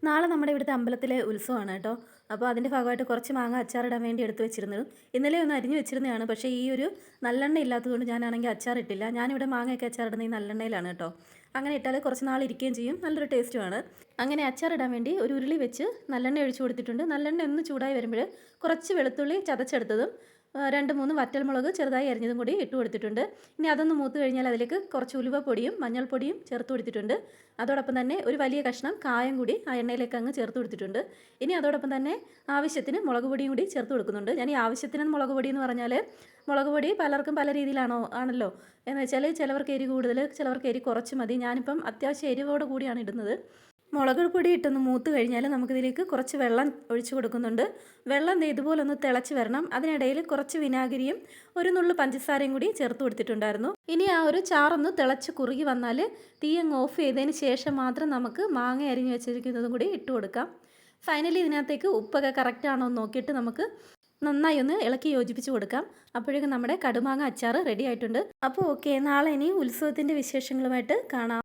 നാളെ നമ്മുടെ ഇവിടുത്തെ അമ്പലത്തിലെ ഉത്സവമാണ് കേട്ടോ. അപ്പോൾ അതിൻ്റെ ഭാഗമായിട്ട് കുറച്ച് മാങ്ങ അച്ചാറിടാൻ വേണ്ടി എടുത്ത് വെച്ചിരുന്നതും ഇന്നലെ ഒന്ന് അരിഞ്ഞു വെച്ചിരുന്നതാണ്. പക്ഷേ ഈ ഒരു നല്ലെണ്ണ ഇല്ലാത്തതുകൊണ്ട് ഞാനാണെങ്കിൽ അച്ചാറിട്ടില്ല. ഞാനിവിടെ മാങ്ങയൊക്കെ അച്ചാറിടുന്നത് ഈ നല്ലെണ്ണയിലാണ് കേട്ടോ. അങ്ങനെ ഇട്ടാൽ കുറച്ച് നാൾ ഇരിക്കുകയും ചെയ്യും, നല്ലൊരു ടേസ്റ്റുമാണ്. അങ്ങനെ അച്ചാറിടാൻ വേണ്ടി ഒരു ഉരുളി വെച്ച് നല്ലെണ്ണ ഒഴിച്ചു കൊടുത്തിട്ടുണ്ട്. നല്ലെണ്ണ ഒന്ന് ചൂടായി വരുമ്പോൾ കുറച്ച് വെളുത്തുള്ളി ചതച്ചെടുത്തതും 2-3 വറ്റൽമുളക് ചെറുതായി അരിഞ്ഞതും കൂടി ഇട്ട് കൊടുത്തിട്ടുണ്ട്. ഇനി അതൊന്ന് മൂത്ത് കഴിഞ്ഞാൽ അതിലേക്ക് കുറച്ച് ഉലുവപ്പൊടിയും മഞ്ഞൾപ്പൊടിയും ചേർത്ത് കൊടുത്തിട്ടുണ്ട്. അതോടൊപ്പം തന്നെ ഒരു വലിയ കഷ്ണം കായം കൂടി ആ എണ്ണയിലേക്ക് അങ്ങ് ചേർത്ത് കൊടുത്തിട്ടുണ്ട്. ഇനി അതോടൊപ്പം തന്നെ ആവശ്യത്തിന് മുളക് പൊടിയും കൂടി ചേർത്ത് കൊടുക്കുന്നുണ്ട്. ഞാൻ ഈ ആവശ്യത്തിന് മുളക് പൊടി എന്ന് പറഞ്ഞാൽ മുളക് പൊടി പലർക്കും പല രീതിയിലാണല്ലോ എന്ന് വെച്ചാൽ ചിലവർക്ക് എരി കൂടുതൽ, ചിലവർക്ക് എരി കുറച്ച് മതി. ഞാനിപ്പം അത്യാവശ്യം എരിവോട് കൂടിയാണ് ഇടുന്നത്. മുളക് പൊടി ഇട്ടൊന്ന് മൂത്ത് കഴിഞ്ഞാൽ നമുക്കിതിലേക്ക് കുറച്ച് വെള്ളം ഒഴിച്ചു കൊടുക്കുന്നുണ്ട്. വെള്ളം ഇതുപോലെ ഒന്ന് തിളച്ച് വരണം. അതിനിടയിൽ കുറച്ച് വിനാഗിരിയും ഒരു നുള്ളു പഞ്ചസാരയും കൂടി ചേർത്ത് കൊടുത്തിട്ടുണ്ടായിരുന്നു. ഇനി ആ ഒരു ചാറൊന്ന് തിളച്ച് കുറുകി വന്നാൽ തീ അങ്ങ് ഓഫ് ചെയ്തതിന് ശേഷം മാത്രം നമുക്ക് മാങ്ങ അരിഞ്ഞ് വെച്ചിരിക്കുന്നതും കൂടി ഇട്ട് കൊടുക്കാം. ഫൈനലി ഇതിനകത്തേക്ക് ഉപ്പൊക്കെ കറക്റ്റ് ആണോ എന്ന് നോക്കിയിട്ട് നമുക്ക് നന്നായി ഒന്ന് ഇളക്കി യോജിപ്പിച്ച് കൊടുക്കാം. അപ്പോഴേക്കും നമ്മുടെ കടുമാങ്ങ അച്ചാർ റെഡി ആയിട്ടുണ്ട്. അപ്പോൾ ഓക്കെ, നാളെ ഇനി ഉത്സവത്തിൻ്റെ വിശേഷങ്ങളുമായിട്ട് കാണാം.